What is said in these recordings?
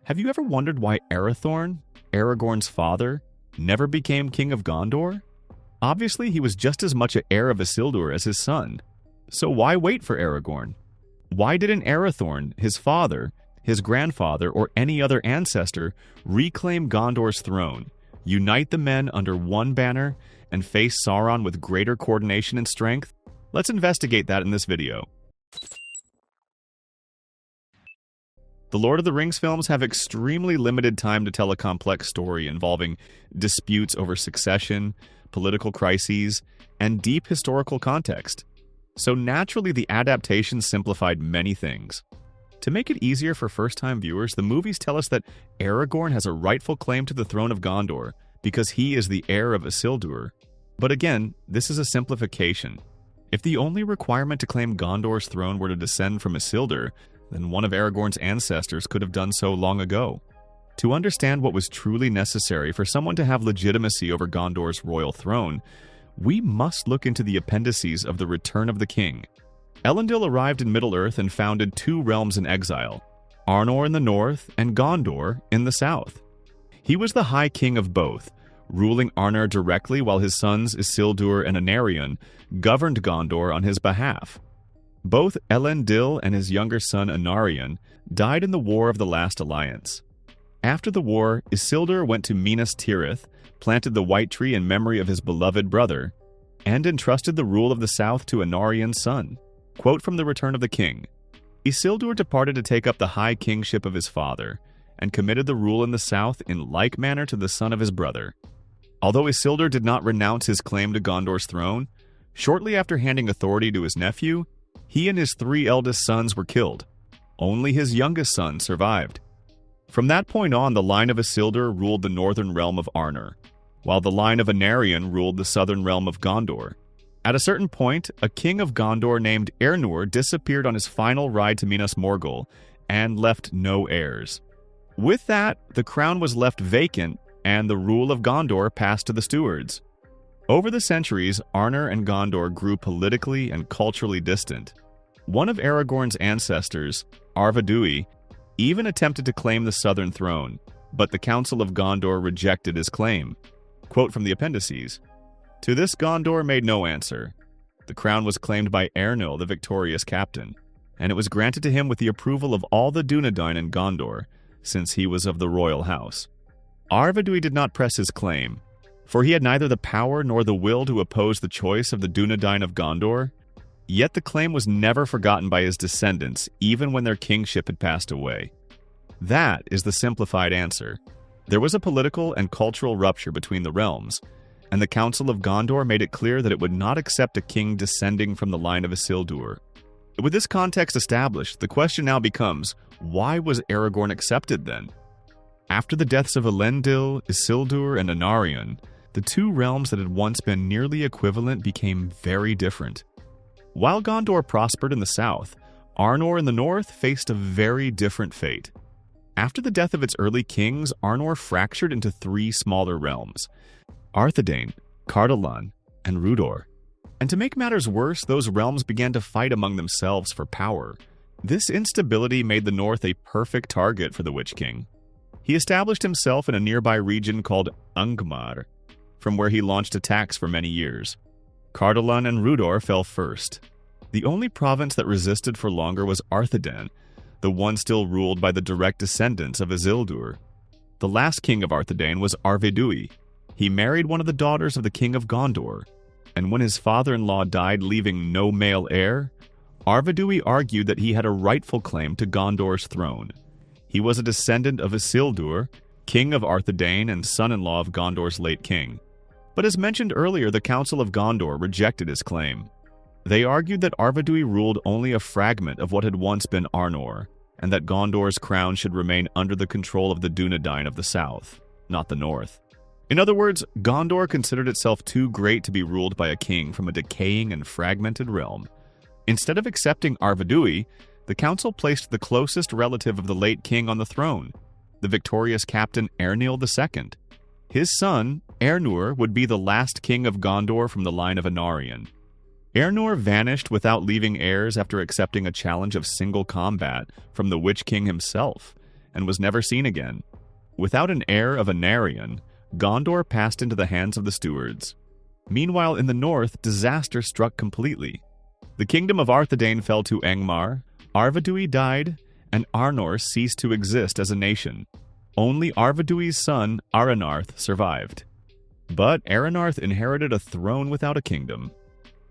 Have you ever wondered why Arathorn, Aragorn's father, never became king of Gondor? Obviously, he was just as much an heir of Isildur as his son. So why wait for Aragorn? Why didn't Arathorn, his father, his grandfather, or any other ancestor reclaim Gondor's throne, unite the men under one banner, and face Sauron with greater coordination and strength? Let's investigate that in this video. The Lord of the Rings films have extremely limited time to tell a complex story involving disputes over succession, political crises, and deep historical context. So naturally, the adaptation simplified many things. To make it easier for first-time viewers, the movies tell us that Aragorn has a rightful claim to the throne of Gondor because he is the heir of Isildur. But again, this is a simplification. If the only requirement to claim Gondor's throne were to descend from Isildur, then one of Aragorn's ancestors could have done so long ago. To understand what was truly necessary for someone to have legitimacy over Gondor's royal throne, we must look into the appendices of the Return of the King. Elendil arrived in Middle-earth and founded two realms in exile, Arnor in the north and Gondor in the south. He was the High King of both, ruling Arnor directly while his sons Isildur and Anárion governed Gondor on his behalf. Both Elendil and his younger son Anárion died in the War of the Last Alliance. After the war, Isildur went to Minas Tirith, planted the White Tree in memory of his beloved brother, and entrusted the rule of the south to Anárion's son. Quote from the Return of the King: Isildur departed to take up the high kingship of his father, and committed the rule in the south in like manner to the son of his brother. Although Isildur did not renounce his claim to Gondor's throne, shortly after handing authority to his nephew, he and his three eldest sons were killed. Only his youngest son survived. From that point on, the line of Isildur ruled the northern realm of Arnor, while the line of Anárion ruled the southern realm of Gondor. At a certain point, a king of Gondor named Arnor disappeared on his final ride to Minas Morgul and left no heirs. With that, the crown was left vacant and the rule of Gondor passed to the stewards. Over the centuries, Arnor and Gondor grew politically and culturally distant. One of Aragorn's ancestors, Arvedui, even attempted to claim the southern throne, but the Council of Gondor rejected his claim. Quote from the appendices: To this Gondor made no answer. The crown was claimed by Eärnil, the victorious captain, and it was granted to him with the approval of all the Dunedain in Gondor, since he was of the royal house. Arvedui did not press his claim, for he had neither the power nor the will to oppose the choice of the Dunedain of Gondor. Yet the claim was never forgotten by his descendants, even when their kingship had passed away. That is the simplified answer. There was a political and cultural rupture between the realms, and the Council of Gondor made it clear that it would not accept a king descending from the line of Isildur. With this context established, the question now becomes, why was Aragorn accepted then? After the deaths of Elendil, Isildur, and Anárion, the two realms that had once been nearly equivalent became very different. While Gondor prospered in the south, Arnor in the north faced a very different fate. After the death of its early kings, Arnor fractured into three smaller realms: Arthedain, Cardolan, and Rudor. And to make matters worse, those realms began to fight among themselves for power. This instability made the north a perfect target for the Witch King. He established himself in a nearby region called Angmar, from where he launched attacks for many years. Cardolan and Rudor fell first. The only province that resisted for longer was Arthedain, the one still ruled by the direct descendants of Isildur. The last king of Arthedain was Arvedui. He married one of the daughters of the king of Gondor, and when his father-in-law died leaving no male heir, Arvedui argued that he had a rightful claim to Gondor's throne. He was a descendant of Isildur, king of Arthedain and son-in-law of Gondor's late king. But as mentioned earlier, the Council of Gondor rejected his claim. They argued that Arvedui ruled only a fragment of what had once been Arnor, and that Gondor's crown should remain under the control of the Dunedain of the south, not the north. In other words, Gondor considered itself too great to be ruled by a king from a decaying and fragmented realm. Instead of accepting Arvedui, the council placed the closest relative of the late king on the throne, the victorious captain Eärnil II. His son, Eärnur, would be the last king of Gondor from the line of Anárion. Eärnur vanished without leaving heirs after accepting a challenge of single combat from the Witch King himself, and was never seen again. Without an heir of Anárion, Gondor passed into the hands of the stewards. Meanwhile, in the north, disaster struck completely. The kingdom of Arthedain fell to Angmar, Arvedui died, and Arnor ceased to exist as a nation. Only Arvedui's son, Aranarth, survived. But Aranarth inherited a throne without a kingdom.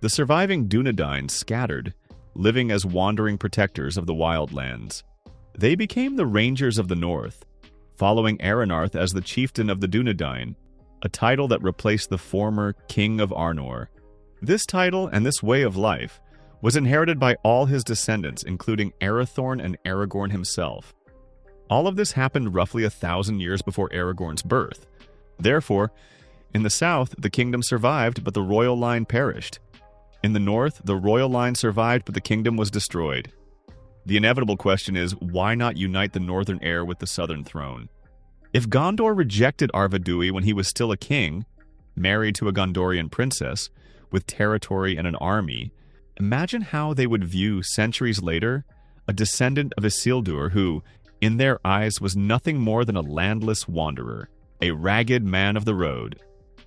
The surviving Dúnedain scattered, living as wandering protectors of the wildlands. They became the Rangers of the North, following Aranarth as the chieftain of the Dúnedain, a title that replaced the former King of Arnor. This title and this way of life was inherited by all his descendants, including Arathorn and Aragorn himself. All of this happened roughly 1,000 years before Aragorn's birth. Therefore, in the south, the kingdom survived, but the royal line perished. In the north, the royal line survived, but the kingdom was destroyed. The inevitable question is, why not unite the northern heir with the southern throne? If Gondor rejected Arvedui when he was still a king, married to a Gondorian princess, with territory and an army, imagine how they would view, centuries later, a descendant of Isildur who, in their eyes, was nothing more than a landless wanderer, a ragged man of the road.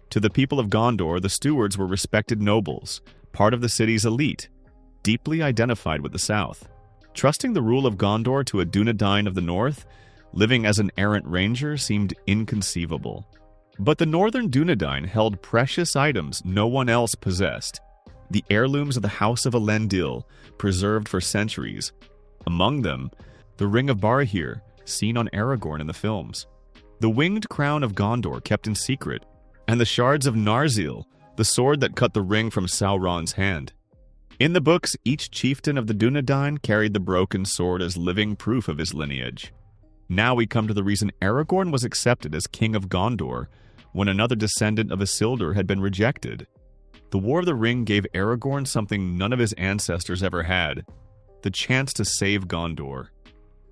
To the people of Gondor, the stewards were respected nobles, part of the city's elite, deeply identified with the south. Trusting the rule of Gondor to a Dúnedain of the north, living as an errant ranger, seemed inconceivable. But the northern Dúnedain held precious items no one else possessed. The heirlooms of the House of Elendil, preserved for centuries. Among them, the Ring of Barahir, seen on Aragorn in the films. The winged crown of Gondor kept in secret, and the shards of Narsil, the sword that cut the ring from Sauron's hand. In the books, each chieftain of the Dúnedain carried the broken sword as living proof of his lineage. Now we come to the reason Aragorn was accepted as king of Gondor, when another descendant of Isildur had been rejected. The War of the Ring gave Aragorn something none of his ancestors ever had: the chance to save Gondor.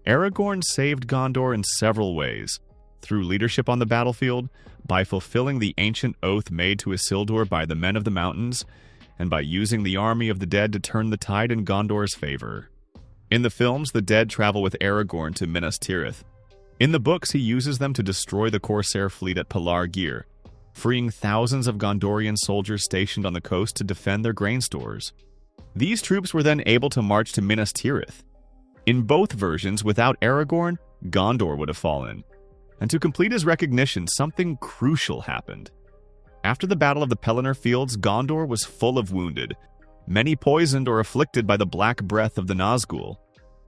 Aragorn saved Gondor in several ways: through leadership on the battlefield, by fulfilling the ancient oath made to Isildur by the Men of the Mountains, and by using the army of the dead to turn the tide in Gondor's favor. In the films, the dead travel with Aragorn to Minas Tirith. In the books, he uses them to destroy the Corsair fleet at Pelargir, freeing thousands of Gondorian soldiers stationed on the coast to defend their grain stores. These troops were then able to march to Minas Tirith. In both versions, without Aragorn, Gondor would have fallen. And to complete his recognition, something crucial happened. After the Battle of the Pelennor Fields, Gondor was full of wounded, many poisoned or afflicted by the black breath of the Nazgul.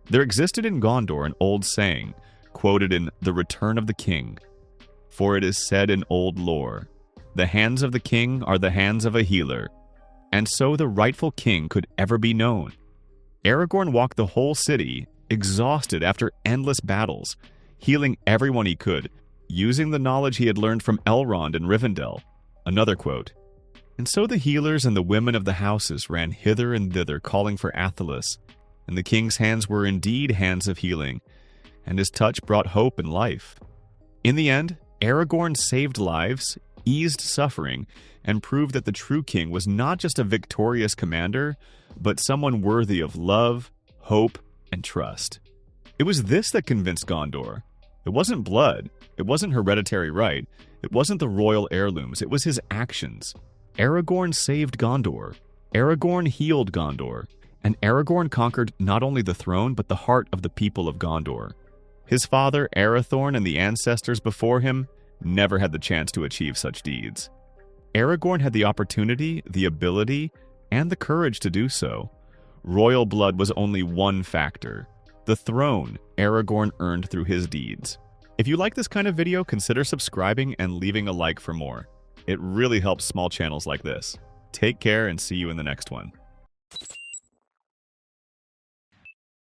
There existed in Gondor an old saying, quoted in The Return of the King. For it is said in old lore, the hands of the king are the hands of a healer, and so the rightful king could ever be known. Aragorn walked the whole city, exhausted after endless battles, healing everyone he could, using the knowledge he had learned from Elrond and Rivendell. Another quote, and so the healers and the women of the houses ran hither and thither calling for Athelas, and the king's hands were indeed hands of healing, and his touch brought hope and life. In the end, Aragorn saved lives, eased suffering, and proved that the true king was not just a victorious commander, but someone worthy of love, hope, and trust. It was this that convinced Gondor. It wasn't blood, it wasn't hereditary right, it wasn't the royal heirlooms, it was his actions. Aragorn saved Gondor, Aragorn healed Gondor, and Aragorn conquered not only the throne but the heart of the people of Gondor. His father, Arathorn, and the ancestors before him never had the chance to achieve such deeds. Aragorn had the opportunity, the ability, and the courage to do so. Royal blood was only one factor. The throne Aragorn earned through his deeds. If you like this kind of video, consider subscribing and leaving a like for more. It really helps small channels like this. Take care and see you in the next one.